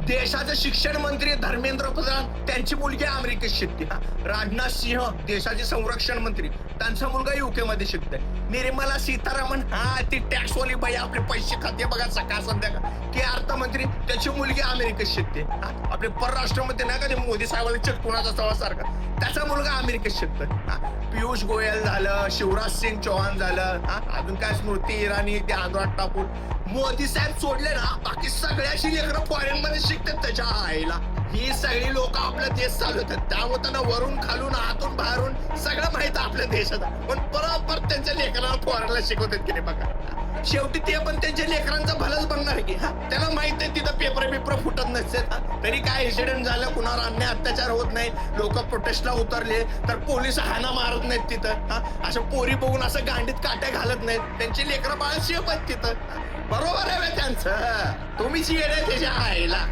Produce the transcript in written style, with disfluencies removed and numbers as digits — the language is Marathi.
देशाचे शिक्षण मंत्री धर्मेंद्र प्रधान त्यांची मुलगी अमेरिकेत शिकते. राजनाथ सिंह देशाचे संरक्षण मंत्री त्यांचा मुलगा युके मध्ये शिकतोय. निर्मला सीतारामन ती टॅक्सवाली बाई आपले पैसे खाते बघा सकाळ संध्याकाळ ती अर्थमंत्री त्याची मुलगी अमेरिकेत शिकते. आपले परराष्ट्र मंत्री नाही का ते मोदी साहेबांना चटकुणाचा सवा सारखा त्याचा मुलगा अमेरिकेत शिकतोय. पियुष गोयल झालं, शिवराज सिंग चौहान झालं, अजून काय स्मृती इराणी ते आंध्रात टाकून मोदी साहेब सोडले ना बाकी सगळ्याशी लेकरं फॉरेन मध्ये शिकतात त्याच्या आईला. ही सगळी लोक आपला देश चालवतात त्यामुळे त्यांना वरून खालून आतून बाहेरून सगळं माहित आपल्या देशात पण बरोबर त्यांच्या लेकरांना फॉरेनला शिकवतात की नाही बघा. शेवटी ते पण त्यांच्या लेकरांचा भलंच बनणार की त्याला माहित आहे तिथं पेपर फुटत नसते. तरी काय इन्सिडेंट झालं कुणावर अन्याय अत्याचार होत नाही लोक प्रोटेस्टला उतरले तर पोलीस हाना मारत नाहीत तिथं. असं पोरी बघून असं गांडीत काट्या घालत नाहीत त्यांची लेकरं बाळ शेप आहेत तिथं. बरोबर आहे त्यांचं तुम्हीच येणे त्याच्या आईला.